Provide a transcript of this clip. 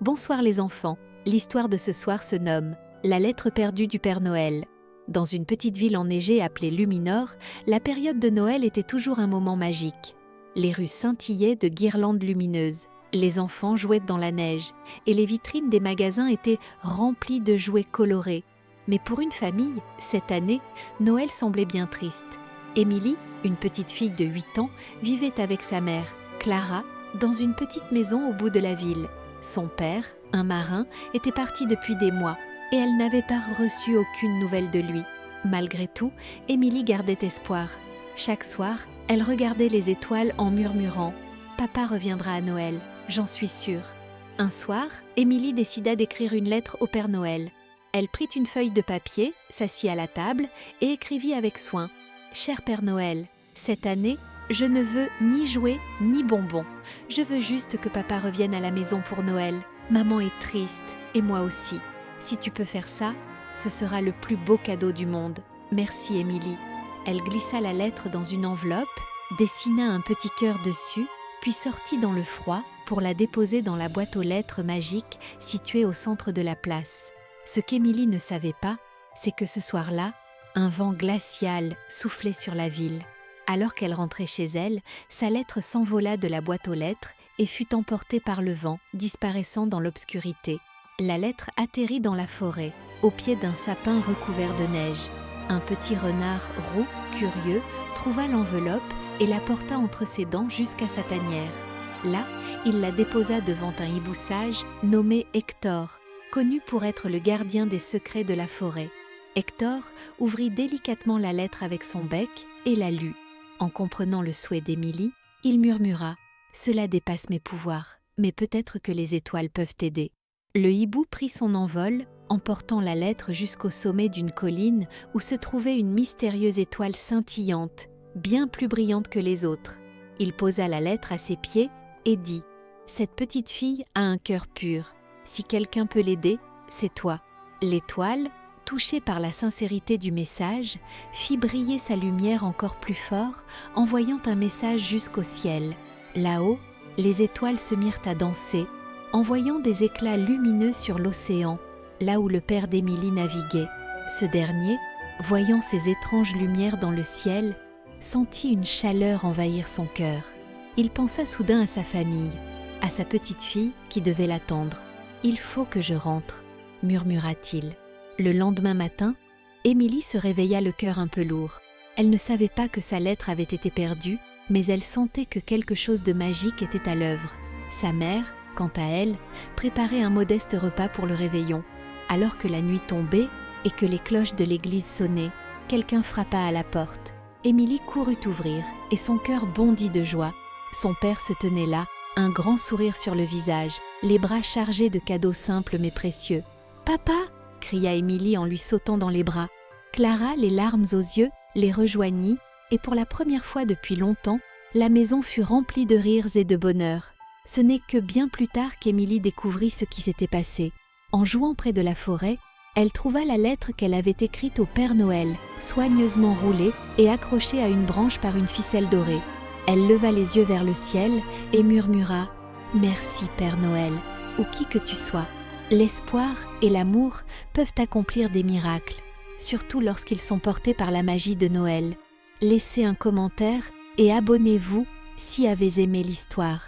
Bonsoir les enfants, l'histoire de ce soir se nomme « La lettre perdue du Père Noël ». Dans une petite ville enneigée appelée Luminor, la période de Noël était toujours un moment magique. Les rues scintillaient de guirlandes lumineuses, les enfants jouaient dans la neige et les vitrines des magasins étaient remplies de jouets colorés. Mais pour une famille, cette année, Noël semblait bien triste. Émilie, une petite fille de 8 ans, vivait avec sa mère, Clara, dans une petite maison au bout de la ville. Son père, un marin, était parti depuis des mois et elle n'avait pas reçu aucune nouvelle de lui. Malgré tout, Émilie gardait espoir. Chaque soir, elle regardait les étoiles en murmurant « Papa reviendra à Noël, j'en suis sûre ». Un soir, Émilie décida d'écrire une lettre au Père Noël. Elle prit une feuille de papier, s'assit à la table et écrivit avec soin « Cher Père Noël, cette année, je ne veux ni jouets ni bonbons. Je veux juste que papa revienne à la maison pour Noël. Maman est triste et moi aussi. Si tu peux faire ça, ce sera le plus beau cadeau du monde. Merci Émilie. » Elle glissa la lettre dans une enveloppe, dessina un petit cœur dessus, puis sortit dans le froid pour la déposer dans la boîte aux lettres magique située au centre de la place. Ce qu'Émilie ne savait pas, c'est que ce soir-là, un vent glacial soufflait sur la ville. Alors qu'elle rentrait chez elle, sa lettre s'envola de la boîte aux lettres et fut emportée par le vent, disparaissant dans l'obscurité. La lettre atterrit dans la forêt, au pied d'un sapin recouvert de neige. Un petit renard roux, curieux, trouva l'enveloppe et la porta entre ses dents jusqu'à sa tanière. Là, il la déposa devant un hibou sage nommé Hector, connu pour être le gardien des secrets de la forêt. Hector ouvrit délicatement la lettre avec son bec et la lut. En comprenant le souhait d'Émilie, il murmura « Cela dépasse mes pouvoirs, mais peut-être que les étoiles peuvent t'aider. » Le hibou prit son envol, emportant la lettre jusqu'au sommet d'une colline où se trouvait une mystérieuse étoile scintillante, bien plus brillante que les autres. Il posa la lettre à ses pieds et dit « Cette petite fille a un cœur pur. Si quelqu'un peut l'aider, c'est toi. » L'étoile, touchée par la sincérité du message, fit briller sa lumière encore plus fort, envoyant un message jusqu'au ciel. Là-haut, les étoiles se mirent à danser, envoyant des éclats lumineux sur l'océan, là où le père d'Émilie naviguait. Ce dernier, voyant ces étranges lumières dans le ciel, sentit une chaleur envahir son cœur. Il pensa soudain à sa famille, à sa petite fille qui devait l'attendre. « Il faut que je rentre », murmura-t-il. Le lendemain matin, Émilie se réveilla le cœur un peu lourd. Elle ne savait pas que sa lettre avait été perdue, mais elle sentait que quelque chose de magique était à l'œuvre. Sa mère, quant à elle, préparait un modeste repas pour le réveillon. Alors que la nuit tombait et que les cloches de l'église sonnaient, quelqu'un frappa à la porte. Émilie courut ouvrir et son cœur bondit de joie. Son père se tenait là, un grand sourire sur le visage, les bras chargés de cadeaux simples mais précieux. « Papa !» cria Émilie en lui sautant dans les bras. Clara, les larmes aux yeux, les rejoignit et pour la première fois depuis longtemps, la maison fut remplie de rires et de bonheur. Ce n'est que bien plus tard qu'Émilie découvrit ce qui s'était passé. En jouant près de la forêt, elle trouva la lettre qu'elle avait écrite au Père Noël, soigneusement roulée et accrochée à une branche par une ficelle dorée. Elle leva les yeux vers le ciel et murmura « Merci Père Noël, ou qui que tu sois. L'espoir et l'amour peuvent accomplir des miracles, surtout lorsqu'ils sont portés par la magie de Noël. Laissez un commentaire et abonnez-vous si avez aimé l'histoire. »